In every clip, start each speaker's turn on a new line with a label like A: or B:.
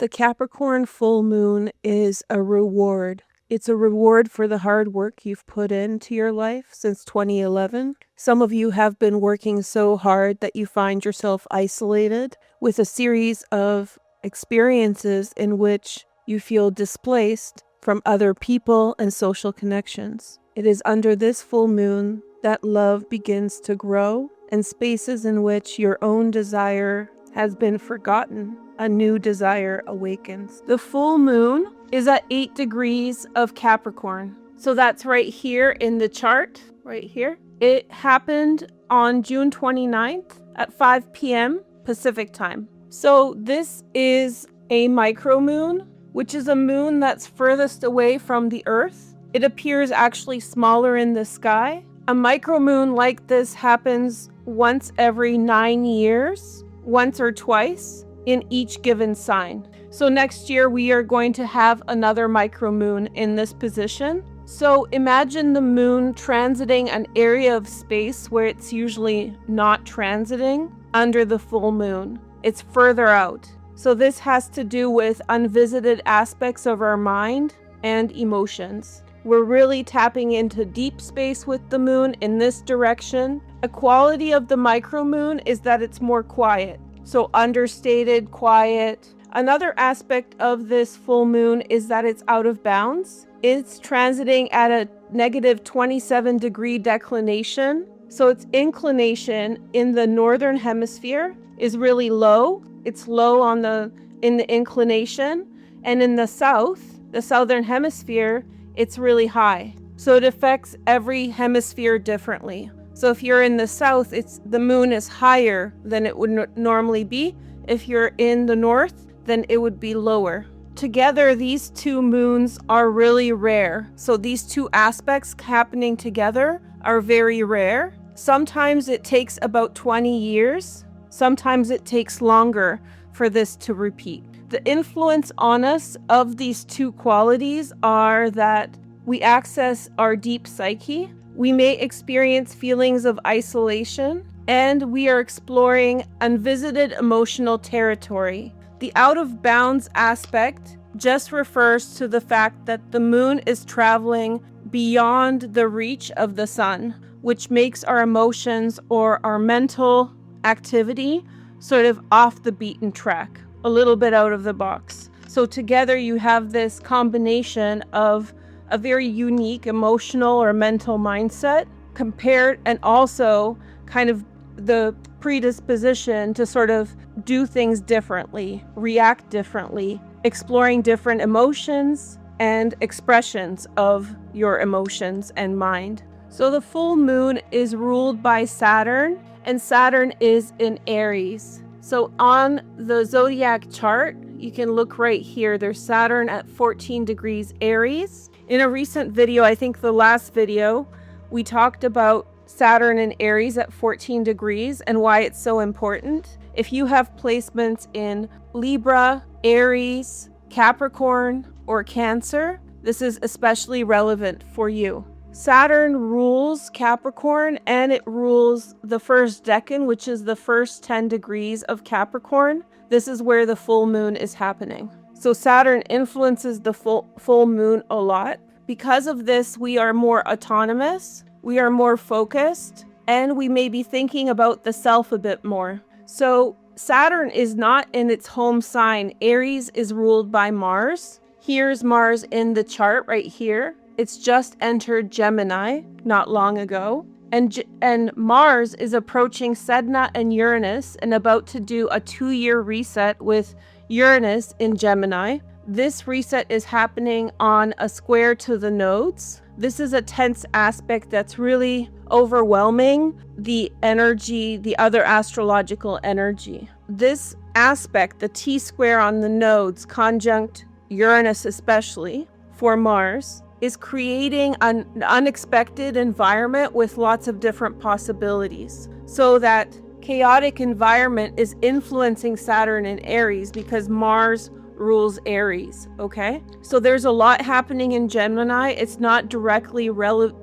A: The Capricorn full moon is a reward. It's a reward for the hard work you've put into your life since 2011. Some of you have been working so hard that you find yourself isolated with a series of experiences in which you feel displaced from other people and social connections. It is under this full moon that love begins to grow, and spaces in which your own desire has been forgotten, a new desire awakens. The full moon is at 8 degrees of Capricorn. So that's right here in the chart, right here. It happened on June 29th at 5 p.m. Pacific time. So this is a micromoon, which is a moon that's furthest away from the Earth. It appears actually smaller in the sky. A micromoon like this happens once every 9 years, once or twice in each given sign. So next year we are going to have another micromoon in this position. So imagine the moon transiting an area of space where it's usually not transiting under the full moon. It's further out. So this has to do with unvisited aspects of our mind and emotions. We're really tapping into deep space with the moon in this direction. A quality of the micromoon is that it's more quiet. So understated, quiet. Another aspect of this full moon is that it's out of bounds. It's transiting at a negative 27 degree declination. So its inclination in the northern hemisphere is really low. It's low in the inclination. And in the southern hemisphere, it's really high. So it affects every hemisphere differently. So if you're in the south, the moon is higher than it would normally be. If you're in the north, then it would be lower. Together, these two moons are really rare. So these two aspects happening together are very rare. Sometimes it takes about 20 years. Sometimes it takes longer for this to repeat. The influence on us of these two qualities are that we access our deep psyche. We may experience feelings of isolation, and we are exploring unvisited emotional territory. The out of bounds aspect just refers to the fact that the moon is traveling beyond the reach of the sun, which makes our emotions or our mental activity sort of off the beaten track, a little bit out of the box. So together you have this combination of a very unique emotional or mental mindset compared, and also kind of the predisposition to sort of do things differently, react differently, exploring different emotions and expressions of your emotions and mind. So the full moon is ruled by Saturn, and Saturn is in Aries. So on the zodiac chart, you can look right here. There's Saturn at 14 degrees Aries. In a recent video, I think the last video, we talked about Saturn in Aries at 14 degrees and why it's so important. If you have placements in Libra, Aries, Capricorn, or Cancer, this is especially relevant for you. Saturn rules Capricorn, and it rules the first decan, which is the first 10 degrees of Capricorn. This is where the full moon is happening. So Saturn influences the full moon a lot. Because of this, we are more autonomous, we are more focused, and we may be thinking about the self a bit more. So Saturn is not in its home sign. Aries is ruled by Mars. Here's Mars in the chart right here. It's just entered Gemini not long ago. And Mars is approaching Sedna and Uranus and about to do a 2-year reset with Uranus in Gemini. This reset is happening on a square to the nodes. This is a tense aspect that's really overwhelming the energy, the other astrological energy. This aspect, the T-square on the nodes, conjunct Uranus especially for Mars, is creating an unexpected environment with lots of different possibilities. So that chaotic environment is influencing Saturn in Aries because Mars rules Aries, okay? So there's a lot happening in Gemini. It's not directly relevant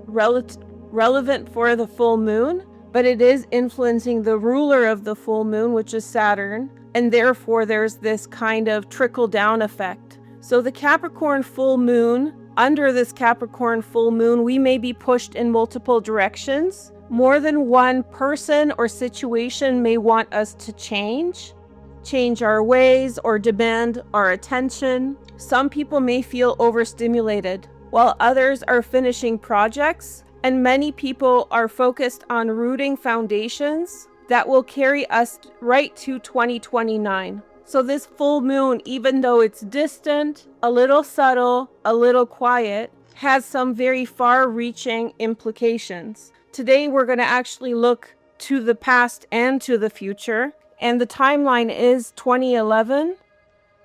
A: for the full moon, but it is influencing the ruler of the full moon, which is Saturn. and therefore there's this kind of trickle-down effect. So the Capricorn full moon, under this Capricorn full moon, we may be pushed in multiple directions. More than one person or situation may want us to change our ways, or demand our attention. Some people may feel overstimulated, while others are finishing projects, and many people are focused on rooting foundations that will carry us right to 2029. So this full moon, even though it's distant, a little subtle, a little quiet, has some very far-reaching implications. Today we're going to actually look to the past and to the future, and the timeline is 2011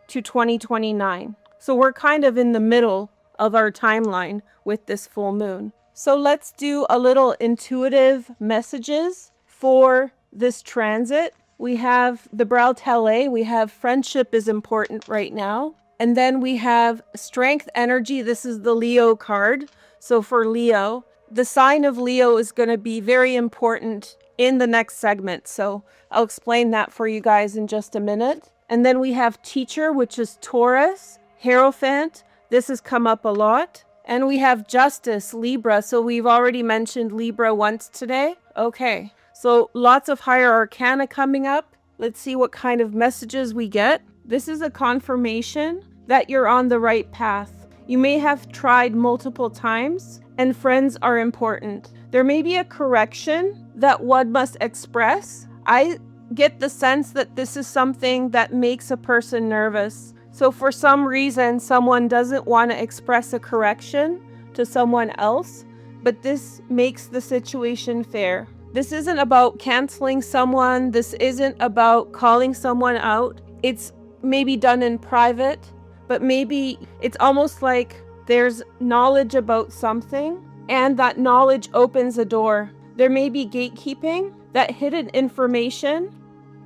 A: to 2029. So we're kind of in the middle of our timeline with this full moon. So let's do a little intuitive messages for this transit. We have the Brautele, we have friendship is important right now. And then we have strength energy. This is the Leo card. So for Leo, the sign of Leo is going to be very important in the next segment. So I'll explain that for you guys in just a minute. And then we have teacher, which is Taurus, Hierophant. This has come up a lot. And we have justice, Libra. So we've already mentioned Libra once today. Okay. So lots of higher arcana coming up. Let's see what kind of messages we get. This is a confirmation that you're on the right path. You may have tried multiple times, and friends are important. There may be a correction that one must express. I get the sense that this is something that makes a person nervous. So for some reason, someone doesn't want to express a correction to someone else, but this makes the situation fair. This isn't about canceling someone. This isn't about calling someone out. It's maybe done in private, but maybe it's almost like there's knowledge about something, and that knowledge opens a door. There may be gatekeeping that hidden information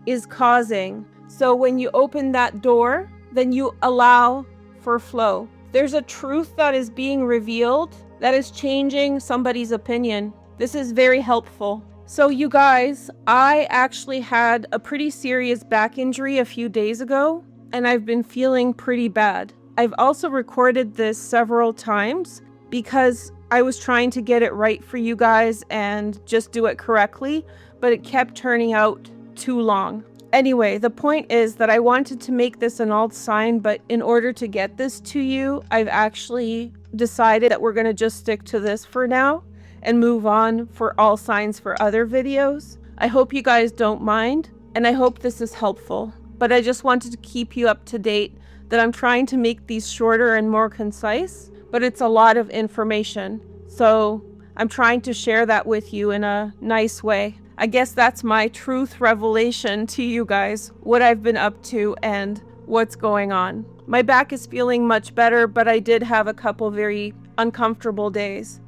A: is causing. So when you open that door, then you allow for flow. There's a truth that is being revealed that is changing somebody's opinion. This is very helpful. So you guys, I actually had a pretty serious back injury a few days ago, and I've been feeling pretty bad. I've also recorded this several times because I was trying to get it right for you guys and just do it correctly, but it kept turning out too long. Anyway, the point is that I wanted to make this an alt sign, but in order to get this to you, I've actually decided that we're going to just stick to this for now and move on for all signs for other videos. I hope you guys don't mind, and I hope this is helpful. But I just wanted to keep you up to date that I'm trying to make these shorter and more concise, but it's a lot of information. So I'm trying to share that with you in a nice way. I guess that's my truth revelation to you guys, what I've been up to and what's going on. My back is feeling much better, but I did have a couple very uncomfortable days.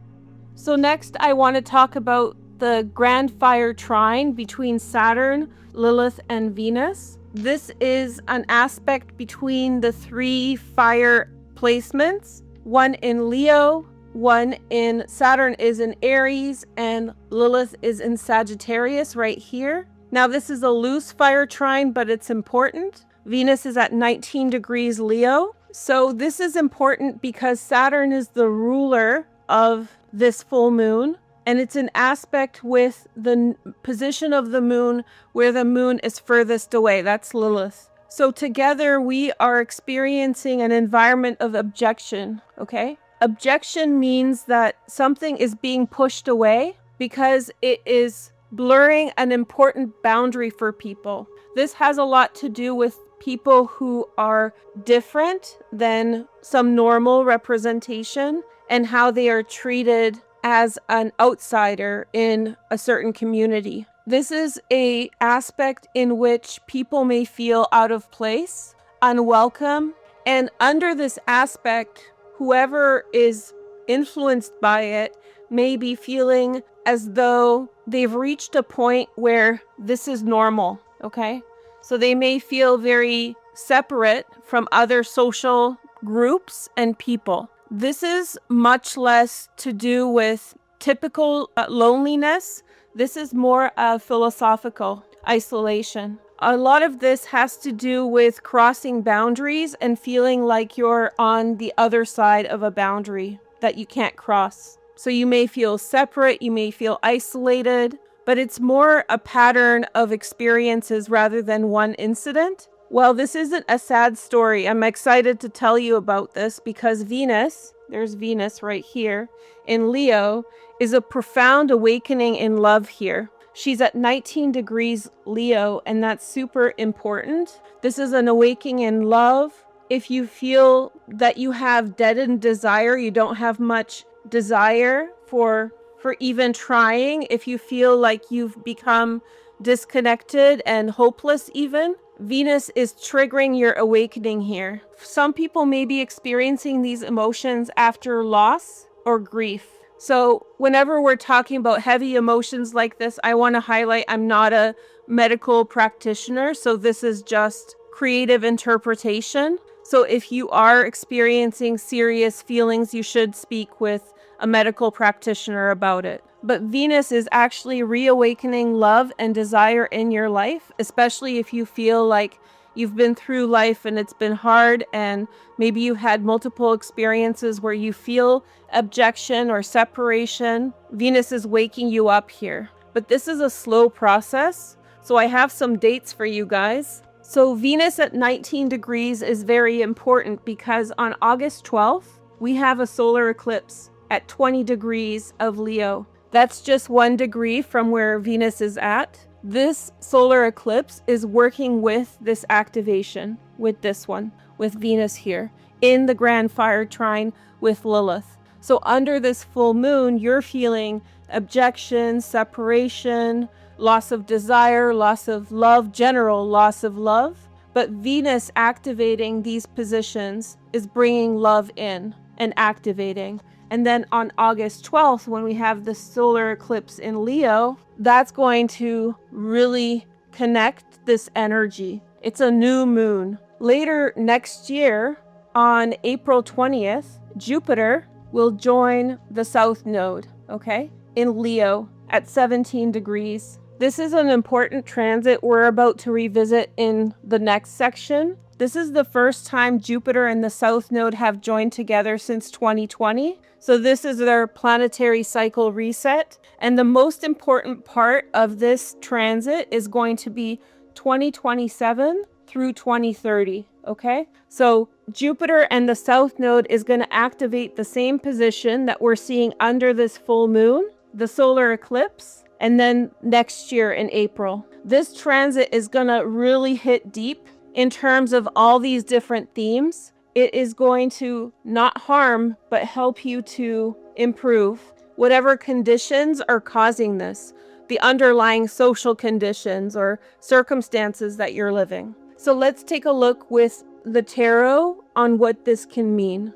A: So next I want to talk about the Grand Fire Trine between Saturn, Lilith, and Venus. This is an aspect between the three fire placements, one in Leo, one in Saturn is in Aries, and Lilith is in Sagittarius right here. Now this is a loose fire trine, but it's important. Venus is at 19 degrees Leo. So this is important because Saturn is the ruler of this full moon, and it's an aspect with the position of the moon where the moon is furthest away. That's Lilith. So together we are experiencing an environment of objection, okay? Objection means that something is being pushed away because it is blurring an important boundary for people. This has a lot to do with people who are different than some normal representation and how they are treated as an outsider in a certain community. This is an aspect in which people may feel out of place, unwelcome, and under this aspect, whoever is influenced by it may be feeling as though they've reached a point where this is normal, okay? So they may feel very separate from other social groups and people. This is much less to do with typical loneliness. This is more of philosophical isolation. A lot of this has to do with crossing boundaries and feeling like you're on the other side of a boundary that you can't cross. So you may feel separate, you may feel isolated, but it's more a pattern of experiences rather than one incident. Well, this isn't a sad story. I'm excited to tell you about this because Venus, there's Venus right here, in Leo, is a profound awakening in love here. She's at 19 degrees Leo, and that's super important. This is an awakening in love. If you feel that you have deadened desire, you don't have much desire for even trying, if you feel like you've become disconnected and hopeless even, Venus is triggering your awakening here. Some people may be experiencing these emotions after loss or grief. So whenever we're talking about heavy emotions like this, I want to highlight I'm not a medical practitioner, so this is just creative interpretation. So if you are experiencing serious feelings, you should speak with a medical practitioner about it. But Venus is actually reawakening love and desire in your life, especially if you feel like you've been through life and it's been hard, and maybe you had multiple experiences where you feel abjection or separation. Venus is waking you up here. But this is a slow process, so I have some dates for you guys. So Venus at 19 degrees is very important because on August 12th, we have a solar eclipse at 20 degrees of Leo. That's just 1 degree from where Venus is at. This solar eclipse is working with this activation, with this one, with Venus here, in the grand fire trine with Lilith. So under this full moon, you're feeling abjection, separation, loss of desire, loss of love, general loss of love. But Venus activating these positions is bringing love in and activating. And then on August 12th, when we have the solar eclipse in Leo, that's going to really connect this energy. It's a new moon. Later next year, on April 20th, Jupiter will join the South Node, okay, in Leo at 17 degrees. This is an important transit we're about to revisit in the next section. This is the first time Jupiter and the South Node have joined together since 2020. So this is their planetary cycle reset. And the most important part of this transit is going to be 2027 through 2030, okay? So Jupiter and the South Node is going to activate the same position that we're seeing under this full moon, the solar eclipse, and then next year in April. This transit is going to really hit deep in terms of all these different themes. It is going to not harm, but help you to improve whatever conditions are causing this, the underlying social conditions or circumstances that you're living. So let's take a look with the tarot on what this can mean.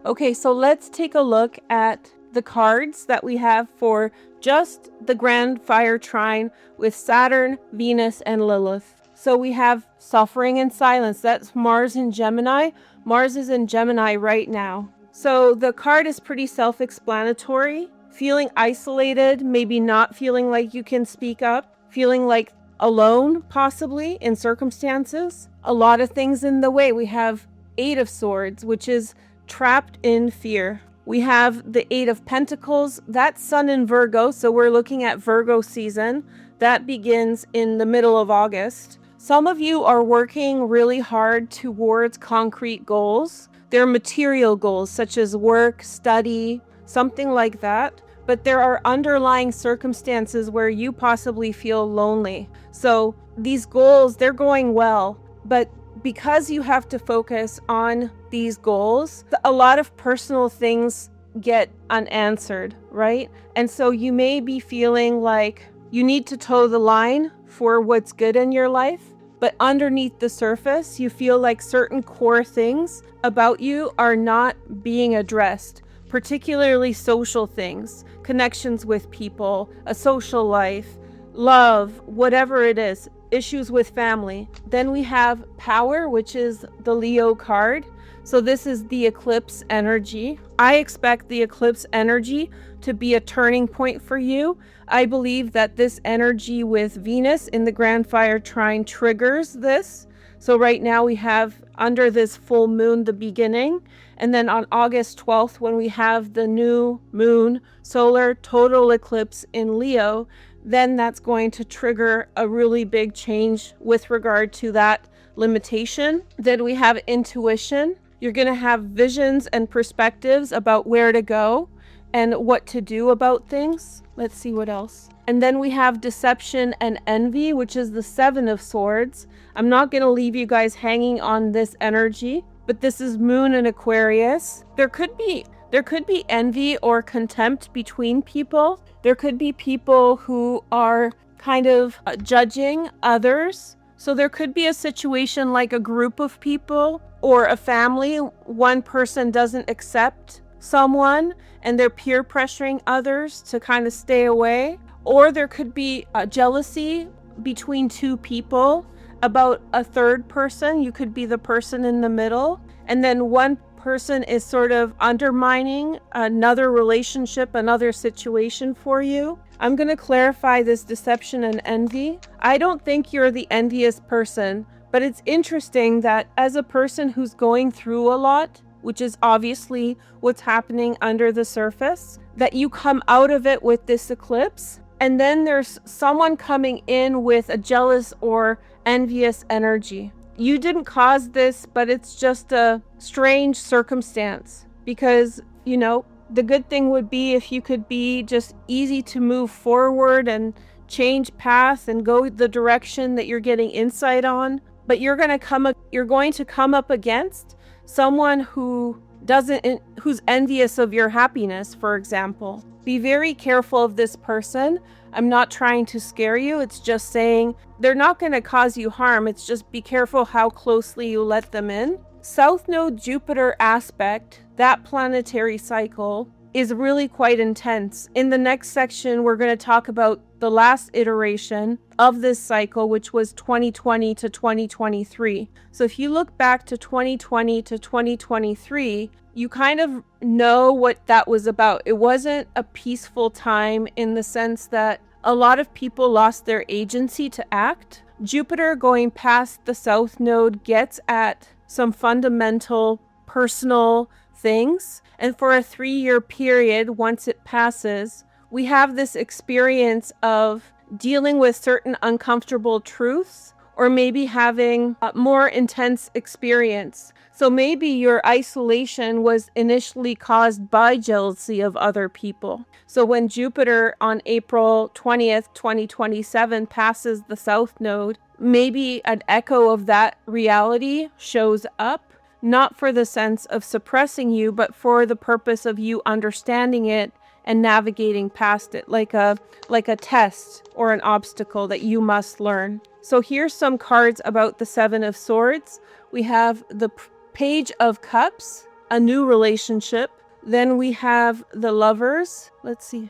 A: Okay, so let's take a look at the cards that we have for just the grand fire trine with Saturn, Venus, and Lilith. So we have suffering and silence. That's Mars in Gemini. Mars is in Gemini right now. So the card is pretty self-explanatory. Feeling isolated, maybe not feeling like you can speak up, feeling like alone, possibly, in circumstances. A lot of things in the way. We have 8 of Swords, which is trapped in fear. We have the 8 of Pentacles. That's Sun in Virgo, so we're looking at Virgo season. That begins in the middle of August. Some of you are working really hard towards concrete goals. They're material goals, such as work, study, something like that. But there are underlying circumstances where you possibly feel lonely. So these goals, they're going well, but because you have to focus on these goals, a lot of personal things get unanswered, right? And so you may be feeling like you need to toe the line for what's good in your life, but underneath the surface, you feel like certain core things about you are not being addressed, particularly social things, connections with people, a social life, love, whatever it is, issues with family. Then we have power, which is the Leo card. So this is the eclipse energy. I expect the eclipse energy to be a turning point for you. I believe that this energy with Venus in the Grand Fire Trine triggers this. So right now we have under this full moon the beginning, and then on August 12th when we have the new moon solar total eclipse in Leo, then that's going to trigger a really big change with regard to that limitation. Then we have intuition. You're going to have visions and perspectives about where to go and what to do about things. Let's see what else. And then we have deception and envy, which is the Seven of Swords. I'm not going to leave you guys hanging on this energy, but this is Moon in Aquarius. There could be envy or contempt between people. There could be people who are kind of judging others. So there could be a situation like a group of people or a family. One person doesn't accept someone and they're peer pressuring others to kind of stay away. Or there could be jealousy between two people about a third person. You could be the person in the middle. And then one person is sort of undermining another relationship, another situation for you. I'm going to clarify this deception and envy. I don't think you're the envious person, but it's interesting that as a person who's going through a lot, which is obviously what's happening under the surface, that you come out of it with this eclipse. And then there's someone coming in with a jealous or envious energy. You didn't cause this, but it's just a strange circumstance because, you know, the good thing would be if you could be just easy to move forward and change paths and go the direction that you're getting insight on. But you're going to come up against someone who's envious of your happiness, for example. Be very careful of this person. I'm not trying to scare you. It's just saying they're not going to cause you harm. It's just be careful how closely you let them in. South Node Jupiter aspect, that planetary cycle, is really quite intense. In the next section, we're going to talk about the last iteration of this cycle, which was 2020 to 2023. So if you look back to 2020 to 2023, you kind of know what that was about. It wasn't a peaceful time in the sense that a lot of people lost their agency to act. Jupiter going past the South Node gets at some fundamental personal things. And for a 3-year period, once it passes, we have this experience of dealing with certain uncomfortable truths or maybe having a more intense experience. So maybe your isolation was initially caused by jealousy of other people. So when Jupiter on April 20th, 2027 passes the South Node, maybe an echo of that reality shows up, not for the sense of suppressing you, but for the purpose of you understanding it and navigating past it, like a test or an obstacle that you must learn. So here's some cards about the Seven of Swords. We have the Page of Cups, a new relationship. Then we have the Lovers. Let's see.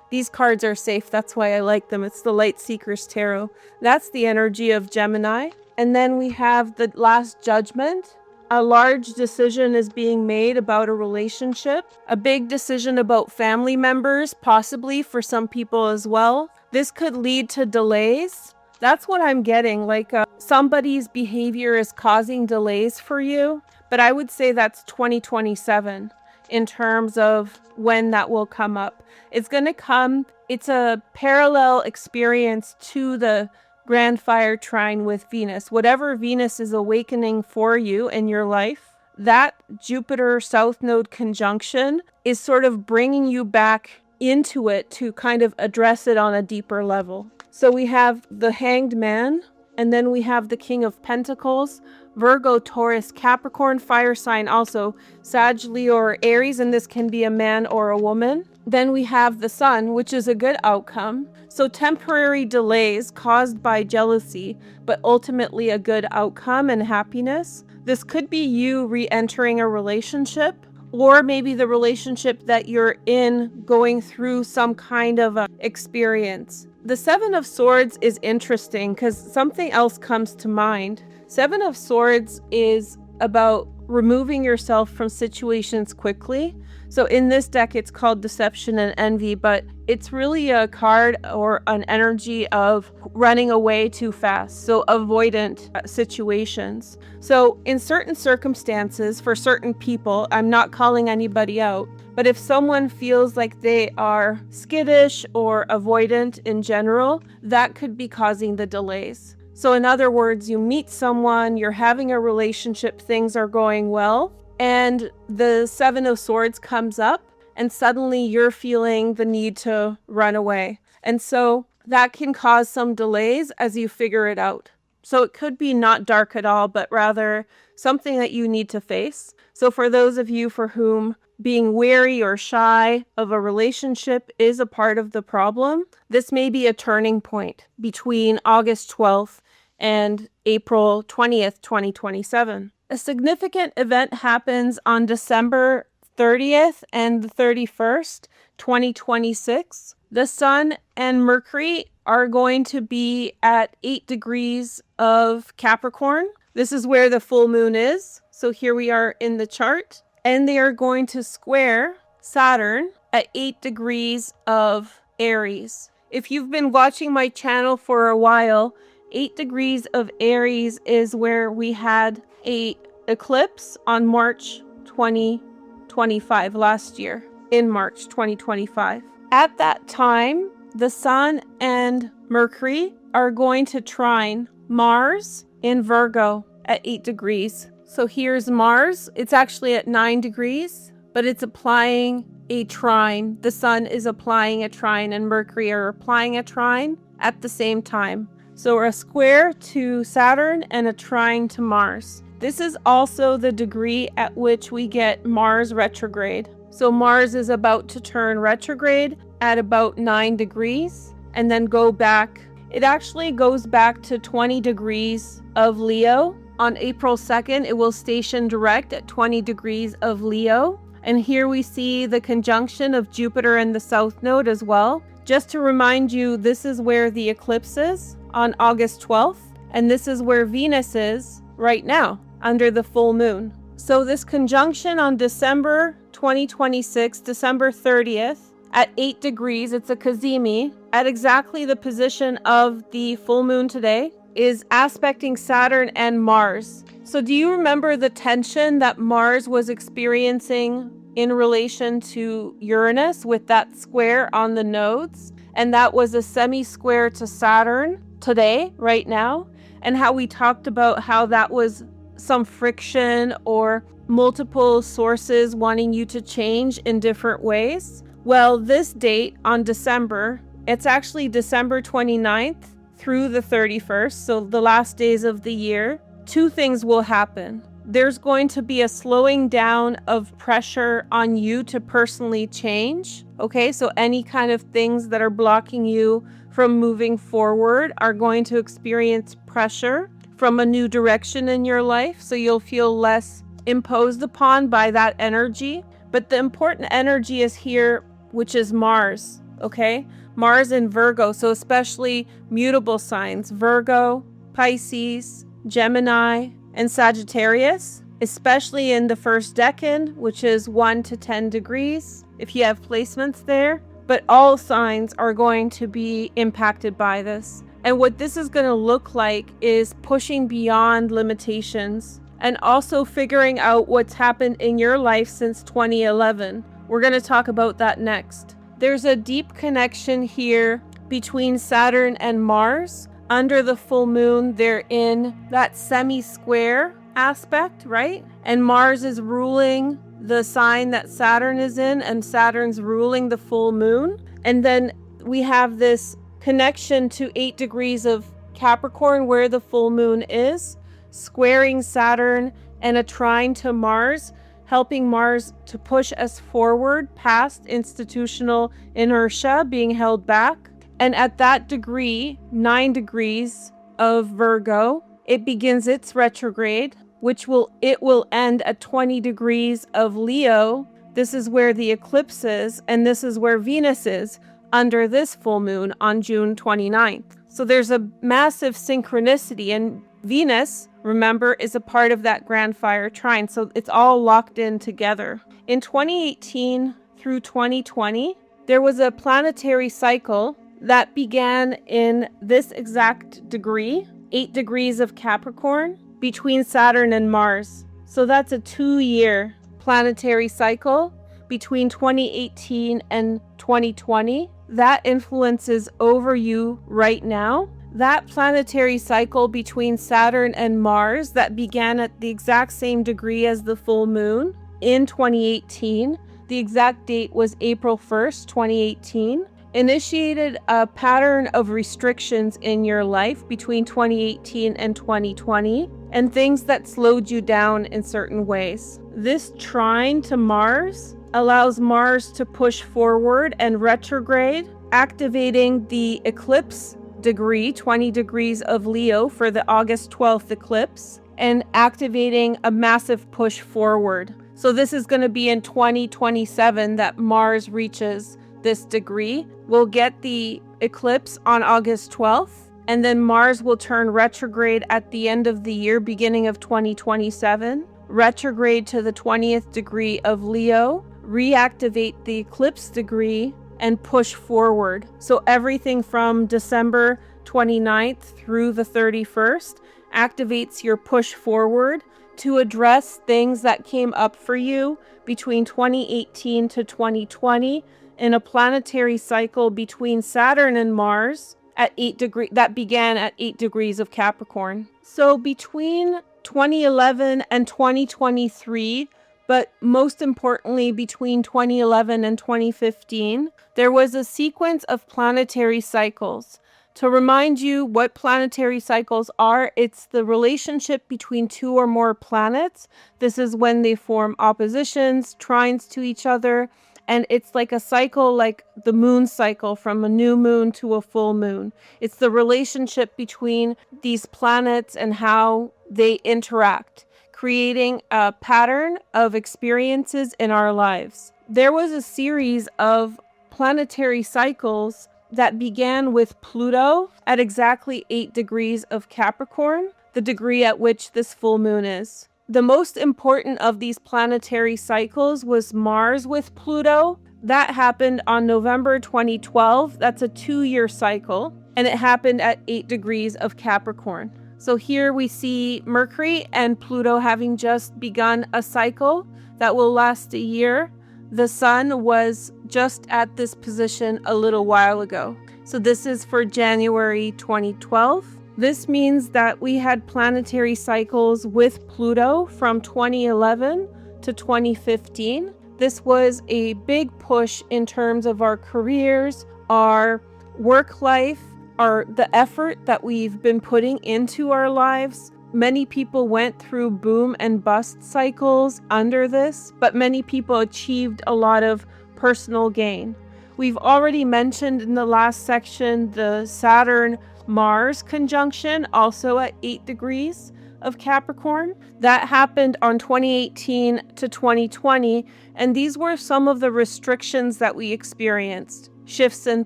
A: These cards are safe. That's why I like them. It's the Light Seekers Tarot. That's the energy of Gemini. And then we have the Last Judgment. A large decision is being made about a relationship. A big decision about family members, possibly for some people as well. This could lead to delays. That's what I'm getting. Like somebody's behavior is causing delays for you. But I would say that's 2027 in terms of when that will come up. It's going to come. It's a parallel experience to the Grand Fire Trine with Venus. Whatever Venus is awakening for you in your life, that Jupiter South Node conjunction is sort of bringing you back into it to kind of address it on a deeper level. So we have the Hanged Man, and then we have the King of Pentacles, Virgo, Taurus, Capricorn, fire sign also, Sag, Leo, or Aries, and this can be a man or a woman. Then we have the Sun, which is a good outcome. So temporary delays caused by jealousy, but ultimately a good outcome and happiness. This could be you re-entering a relationship, or maybe the relationship that you're in going through some kind of experience. The Seven of Swords is interesting because something else comes to mind. Seven of Swords is about removing yourself from situations quickly. So in this deck, it's called Deception and Envy, but it's really a card or an energy of running away too fast. So avoidant situations. So in certain circumstances, for certain people, I'm not calling anybody out, but if someone feels like they are skittish or avoidant in general, that could be causing the delays. So in other words, you meet someone, you're having a relationship, things are going well, and the Seven of Swords comes up, and suddenly you're feeling the need to run away. And so that can cause some delays as you figure it out. So it could be not dark at all, but rather something that you need to face. So for those of you for whom being wary or shy of a relationship is a part of the problem, this may be a turning point between August 12th and April 20th, 2027. A significant event happens on December 30th and the 31st, 2026. The Sun and Mercury are going to be at 8 degrees of Capricorn. This is where the full moon is. So here we are in the chart. And they are going to square Saturn at 8 degrees of Aries. If you've been watching my channel for a while, 8 degrees of Aries is where we had a eclipse on March 2025 last year, in March 2025. At that time, the Sun and Mercury are going to trine Mars in Virgo at 8 degrees. So here's Mars. It's actually at 9 degrees, but it's applying a trine. The Sun is applying a trine and Mercury are applying a trine at the same time. So a square to Saturn and a trine to Mars. This is also the degree at which we get Mars retrograde. So Mars is about to turn retrograde at about 9 degrees and then go back. It actually goes back to 20 degrees of Leo. On April 2nd, it will station direct at 20 degrees of Leo. And here we see the conjunction of Jupiter and the South Node as well. Just to remind you, this is where the eclipse is on August 12th. And this is where Venus is right now under the full moon. So this conjunction on December 2026, December 30th, at 8 degrees, it's a Cazimi, at exactly the position of the full moon today, is aspecting Saturn and Mars. So do you remember the tension that Mars was experiencing in relation to Uranus with that square on the nodes? And that was a semi-square to Saturn today, right now, and how we talked about how that was some friction or multiple sources wanting you to change in different ways. Well, this date on December, it's actually December 29th through the 31st, so the last days of the year. Two things will happen. There's going to be a slowing down of pressure on you to personally change. Okay, so any kind of things that are blocking you from moving forward are going to experience pressure from a new direction in your life. So you'll feel less imposed upon by that energy. But the important energy is here, which is Mars. Okay, Mars in Virgo. So especially mutable signs, Virgo, Pisces, Gemini, and Sagittarius, especially in the first decan, which is 1 to 10 degrees, if you have placements there. But all signs are going to be impacted by this. And what this is going to look like is pushing beyond limitations and also figuring out what's happened in your life since 2011. We're going to talk about that next. There's a deep connection here between Saturn and Mars. Under the full moon, they're in that semi-square aspect, right? And Mars is ruling the sign that Saturn is in, and Saturn's ruling the full moon. And then we have this connection to 8 degrees of Capricorn, where the full moon is, squaring Saturn, and a trine to Mars, helping Mars to push us forward past institutional inertia being held back. And at that degree, 9 degrees of Virgo, it begins its retrograde, which will end at 20 degrees of Leo. This is where the eclipse is, and this is where Venus is under this full moon on June 29th. So there's a massive synchronicity, and Venus remember, is a part of that grand fire trine. So it's all locked in together. In 2018 through 2020, there was a planetary cycle that began in this exact degree, 8 degrees of Capricorn, between Saturn and Mars. So that's a 2-year planetary cycle between 2018 and 2020. That influences over you right now. That planetary cycle between Saturn and Mars that began at the exact same degree as the full moon in 2018, the exact date was April 1st, 2018, initiated a pattern of restrictions in your life between 2018 and 2020, and things that slowed you down in certain ways. This trine to Mars allows Mars to push forward and retrograde, activating the eclipse degree, 20 degrees of Leo for the August 12th eclipse, and activating a massive push forward. So this is going to be in 2027 that Mars reaches this degree. We'll get the eclipse on August 12th, and then Mars will turn retrograde at the end of the year, beginning of 2027, retrograde to the 20th degree of Leo, reactivate the eclipse degree, and push forward. So everything from December 29th through the 31st activates your push forward to address things that came up for you between 2018 to 2020 in a planetary cycle between Saturn and Mars at 8 degrees that began at 8 degrees of Capricorn. So between 2011 and 2023, but most importantly between 2011 and 2015, there was a sequence of planetary cycles. To remind you what planetary cycles are, it's the relationship between 2 or more planets. This is when they form oppositions, trines to each other, and it's like a cycle like the moon cycle from a new moon to a full moon. It's the relationship between these planets and how they interact, creating a pattern of experiences in our lives. There was a series of planetary cycles that began with Pluto at exactly 8 degrees of Capricorn, the degree at which this full moon is. The most important of these planetary cycles was Mars with Pluto. That happened on November 2012. That's a 2-year cycle, and it happened at 8 degrees of Capricorn. So here we see Mercury and Pluto having just begun a cycle that will last a year. The sun was just at this position a little while ago. So this is for January 2012. This means that we had planetary cycles with Pluto from 2011 to 2015. This was a big push in terms of our careers, our work life, the effort that we've been putting into our lives. Many people went through boom and bust cycles under this, but many people achieved a lot of personal gain. We've already mentioned in the last section the Saturn-Mars conjunction, also at 8 degrees of Capricorn. That happened on 2018 to 2020, and these were some of the restrictions that we experienced. Shifts in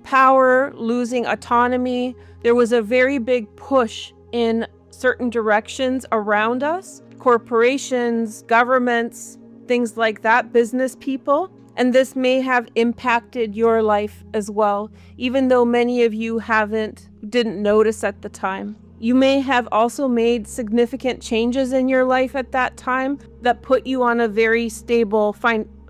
A: power, losing autonomy. There was a very big push in certain directions around us, corporations, governments, things like that, business people. And this may have impacted your life as well, even though many of you didn't notice at the time. You may have also made significant changes in your life at that time that put you on a very stable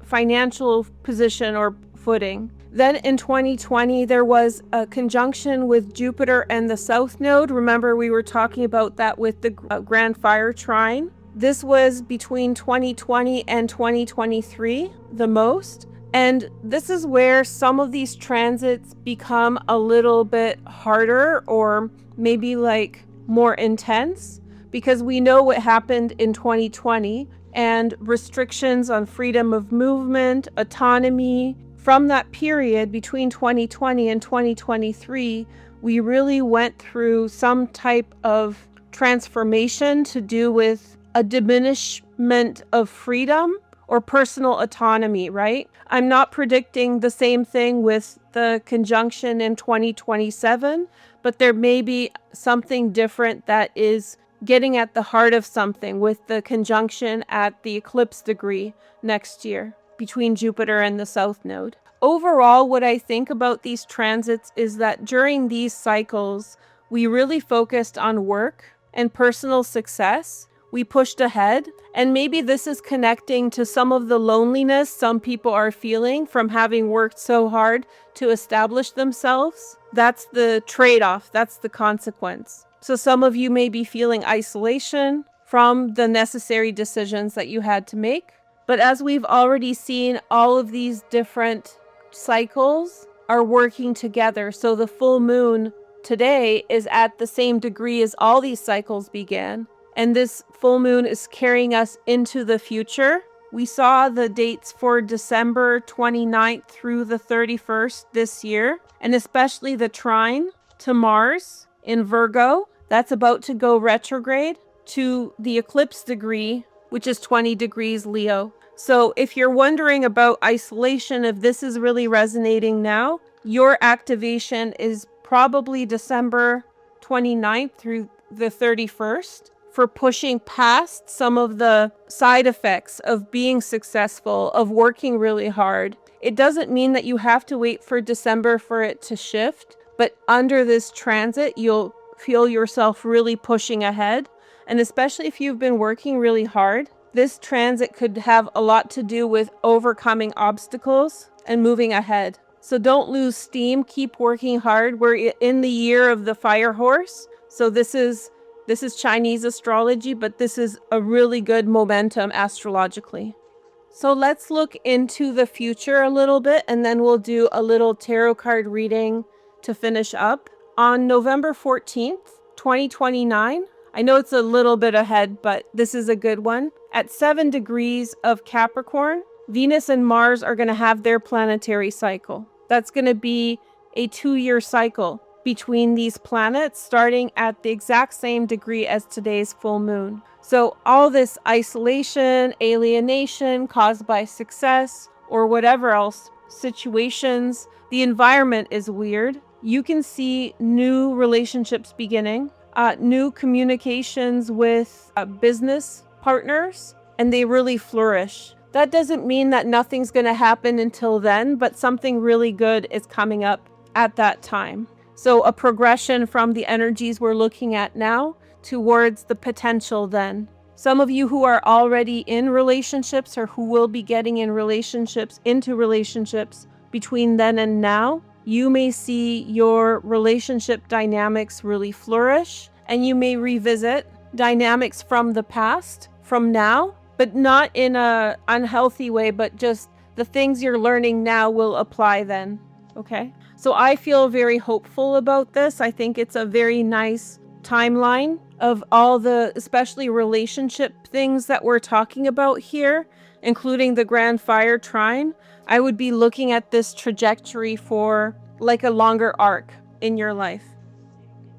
A: financial position or footing. Then in 2020, there was a conjunction with Jupiter and the South Node. Remember, we were talking about that with the Grand Fire Trine. This was between 2020 and 2023, the most. And this is where some of these transits become a little bit harder or maybe like more intense, because we know what happened in 2020 and restrictions on freedom of movement, autonomy. From that period between 2020 and 2023, we really went through some type of transformation to do with a diminishment of freedom or personal autonomy, right? I'm not predicting the same thing with the conjunction in 2027, but there may be something different that is getting at the heart of something with the conjunction at the eclipse degree next year between Jupiter and the South Node. Overall, what I think about these transits is that during these cycles, we really focused on work and personal success. We pushed ahead, and maybe this is connecting to some of the loneliness some people are feeling from having worked so hard to establish themselves. That's the trade-off, that's the consequence. So some of you may be feeling isolation from the necessary decisions that you had to make. But as we've already seen, all of these different cycles are working together. So the full moon today is at the same degree as all these cycles began. And this full moon is carrying us into the future. We saw the dates for December 29th through the 31st this year, and especially the trine to Mars in Virgo. That's about to go retrograde to the eclipse degree, which is 20 degrees Leo. So if you're wondering about isolation, if this is really resonating now, your activation is probably December 29th through the 31st. For pushing past some of the side effects of being successful, of working really hard. It doesn't mean that you have to wait for December for it to shift, but under this transit, you'll feel yourself really pushing ahead. And especially if you've been working really hard, this transit could have a lot to do with overcoming obstacles and moving ahead. So don't lose steam, keep working hard. We're in the year of the fire horse. So this is Chinese astrology, but this is a really good momentum astrologically. So let's look into the future a little bit, and then we'll do a little tarot card reading to finish up. On November 14th, 2029, I know it's a little bit ahead, but this is a good one. At 7 degrees of Capricorn, Venus and Mars are going to have their planetary cycle. That's going to be a 2-year cycle between these planets, starting at the exact same degree as today's full moon. So all this isolation, alienation caused by success or whatever else, situations, the environment is weird. You can see new relationships beginning, new communications with business partners, and they really flourish. That doesn't mean that nothing's going to happen until then, but something really good is coming up at that time. So a progression from the energies we're looking at now towards the potential then. Some of you who are already in relationships or who will be getting in relationships, into relationships between then and now, you may see your relationship dynamics really flourish, and you may revisit dynamics from the past, from now, but not in an unhealthy way, but just the things you're learning now will apply then, okay? So I feel very hopeful about this. I think it's a very nice timeline of all the, especially relationship things that we're talking about here, including the Grand Fire Trine. I would be looking at this trajectory for like a longer arc in your life.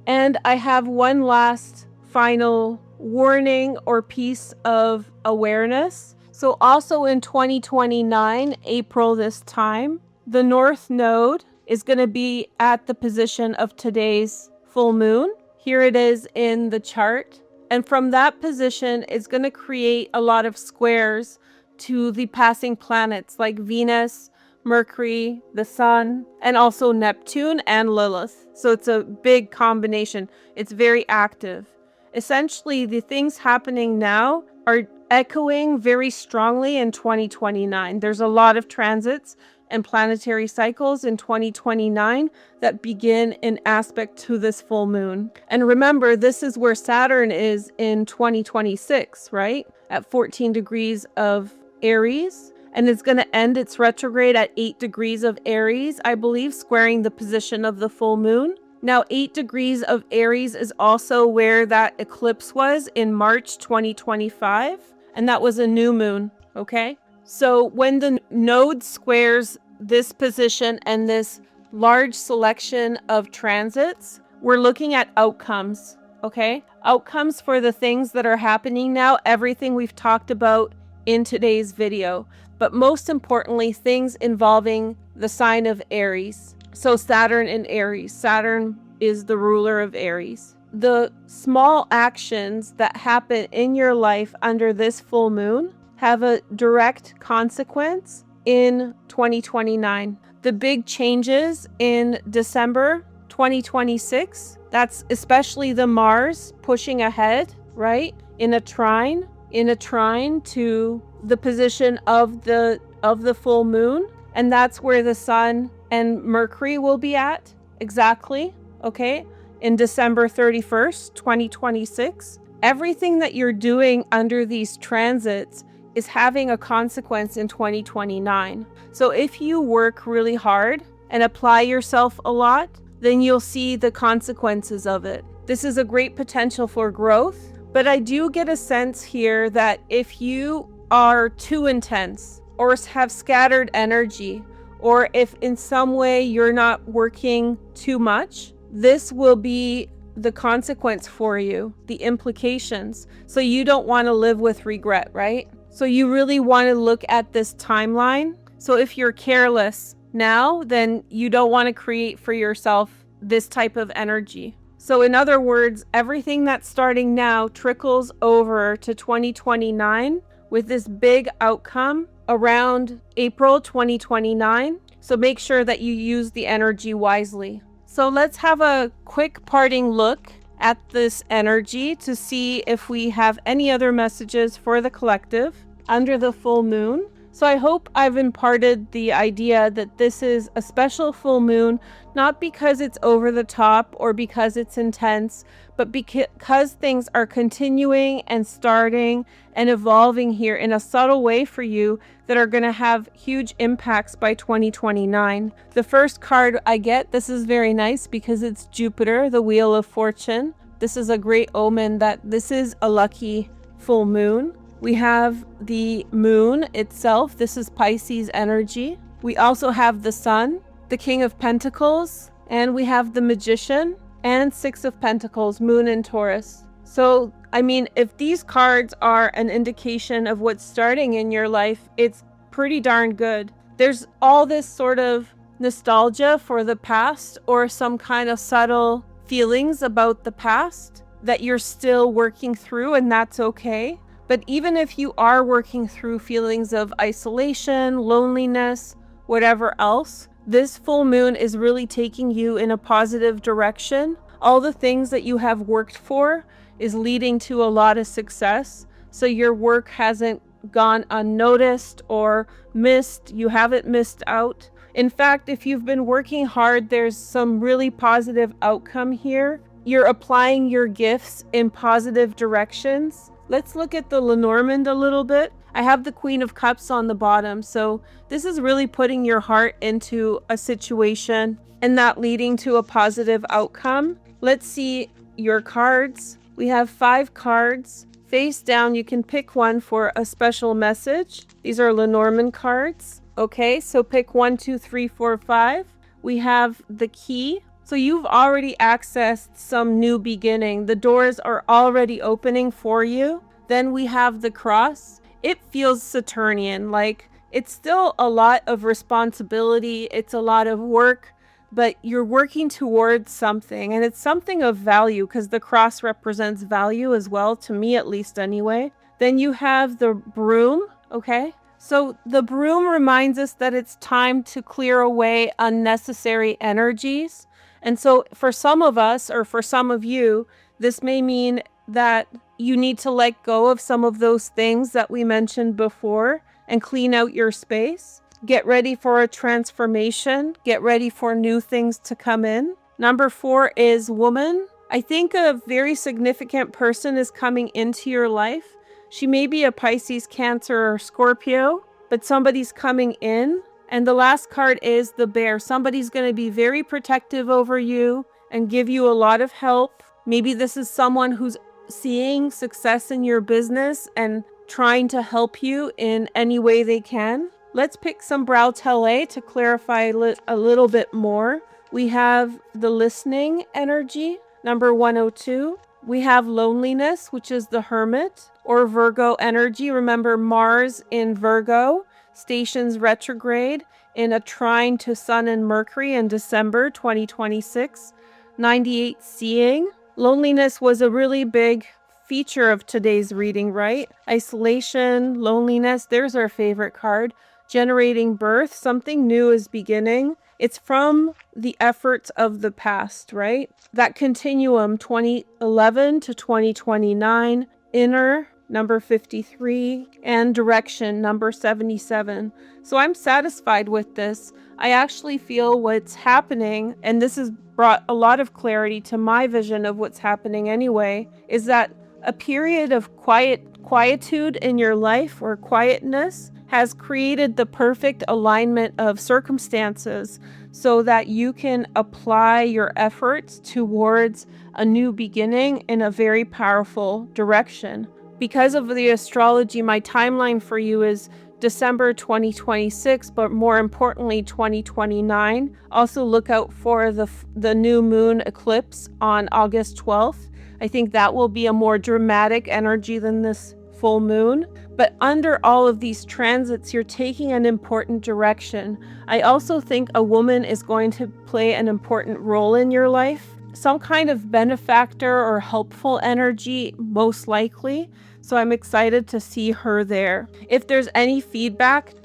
A: And I have one last final warning or piece of awareness. So also in 2029, April this time, the North Node is going to be at the position of today's full moon. Here it is in the chart. And from that position, it's going to create a lot of squares to the passing planets like Venus, Mercury, the Sun, and also Neptune and Lilith. So it's a big combination. It's very active. Essentially, the things happening now are echoing very strongly in 2029. There's a lot of transits and planetary cycles in 2029 that begin in aspect to this full moon. And remember, this is where Saturn is in 2026, right? At 14 degrees of Aries. And it's going to end its retrograde at 8 degrees of Aries, I believe, squaring the position of the full moon. Now, 8 degrees of Aries is also where that eclipse was in March 2025. And that was a new moon, okay? So when the node squares this position and this large selection of transits, we're looking at outcomes, okay? Outcomes for the things that are happening now, everything we've talked about in today's video. But most importantly, things involving the sign of Aries. So Saturn in Aries. Saturn is the ruler of Aries. the small actions that happen in your life under this full moon have a direct consequence in 2029. The big changes in December 2026, that's especially the Mars pushing ahead, right? In a trine to the position of the full moon, and that's where the Sun and Mercury will be at exactly, okay? In December 31st, 2026. Everything that you're doing under these transits is having a consequence in 2029. So if you work really hard and apply yourself a lot, then you'll see the consequences of it. This is a great potential for growth, but I do get a sense here that if you are too intense or have scattered energy, or if in some way you're not working too much, this will be the consequence for you, the implications. So you don't want to live with regret, right? So you really want to look at this timeline. So if you're careless now, then you don't want to create for yourself this type of energy. So in other words, everything that's starting now trickles over to 2029 with this big outcome around April 2029. So make sure that you use the energy wisely. So let's have a quick parting look at this energy to see if we have any other messages for the collective under the full moon. So I hope I've imparted the idea that this is a special full moon, not because it's over the top or because it's intense, but because things are continuing and starting and evolving here in a subtle way for you that are going to have huge impacts by 2029. The first card I get, this is very nice because it's Jupiter, the Wheel of Fortune. This is a great omen that this is a lucky full moon. We have the moon itself. This is Pisces energy. We also have the Sun, the King of Pentacles, and we have the Magician and Six of Pentacles, Moon in Taurus. So, I mean, if these cards are an indication of what's starting in your life, it's pretty darn good. There's all this sort of nostalgia for the past or some kind of subtle feelings about the past that you're still working through, and that's okay. But even if you are working through feelings of isolation, loneliness, whatever else, this full moon is really taking you in a positive direction. All the things that you have worked for is leading to a lot of success. So your work hasn't gone unnoticed or missed. You haven't missed out. In fact, if you've been working hard, there's some really positive outcome here. You're applying your gifts in positive directions. Let's look at the Lenormand a little bit. I have the Queen of Cups on the bottom. So this is really putting your heart into a situation and that leading to a positive outcome. Let's see your cards. We have 5 cards. Face down, you can pick one for a special message. These are Lenormand cards. Okay, so pick 1, 2, 3, 4, 5. We have the Key. So you've already accessed some new beginning. The doors are already opening for you. Then we have the Cross. It feels Saturnian, like it's still a lot of responsibility. It's a lot of work, but you're working towards something, and it's something of value because the cross represents value as well, to me at least anyway. Then you have the Broom, okay? So the Broom reminds us that it's time to clear away unnecessary energies. And so for some of us, or for some of you, this may mean that you need to let go of some of those things that we mentioned before and clean out your space. Get ready for a transformation. Get ready for new things to come in. Number 4 is Woman. I think a very significant person is coming into your life. She may be a Pisces, Cancer, or Scorpio, but somebody's coming in. And the last card is the Bear. Somebody's going to be very protective over you and give you a lot of help. Maybe this is someone who's seeing success in your business and trying to help you in any way they can. Let's pick some Brautele to clarify a little bit more. We have the Listening energy, number 102. We have Loneliness, which is the Hermit, or Virgo energy. Remember, Mars in Virgo stations retrograde in a trine to Sun and Mercury in December 2026. 98 Seeing. Loneliness was a really big feature of today's reading, right? Isolation, loneliness, there's our favorite card. Generating birth, something new is beginning. It's from the efforts of the past, right? That continuum, 2011 to 2029, inner, number 53, and direction, number 77. So I'm satisfied with this. I actually feel what's happening, and this has brought a lot of clarity to my vision of what's happening anyway, is that a period of quietude in your life or quietness has created the perfect alignment of circumstances so that you can apply your efforts towards a new beginning in a very powerful direction. Because of the astrology, my timeline for you is December 2026, but more importantly 2029. Also look out for the new moon eclipse on August 12th. I think that will be a more dramatic energy than this full moon. But under all of these transits, you're taking an important direction. I also think a woman is going to play an important role in your life. Some kind of benefactor or helpful energy, most likely. So I'm excited to see her there. If there's any feedback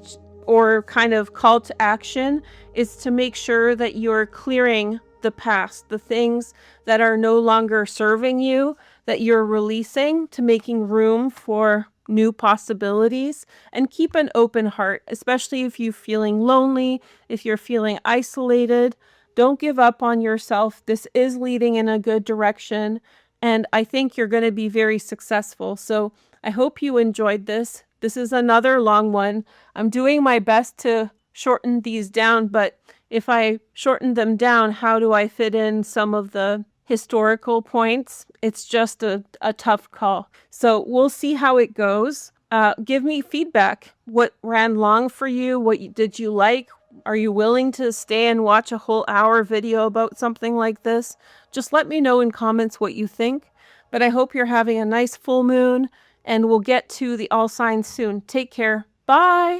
A: or kind of call to action, is to make sure that you're clearing the past, the things that are no longer serving you, that you're releasing to making room for new possibilities, and keep an open heart, especially if you're feeling lonely, if you're feeling isolated. Don't give up on yourself. This is leading in a good direction, and I think you're going to be very successful. So I hope you enjoyed this. This is another long one. I'm doing my best to shorten these down, but if I shorten them down, how do I fit in some of the historical points? It's just a tough call. So we'll see how it goes. Give me feedback. What ran long for you? What did you like? Are you willing to stay and watch a whole hour video about something like this? Just let me know in comments what you think. But I hope you're having a nice full moon, and we'll get to the all signs soon. Take care. Bye.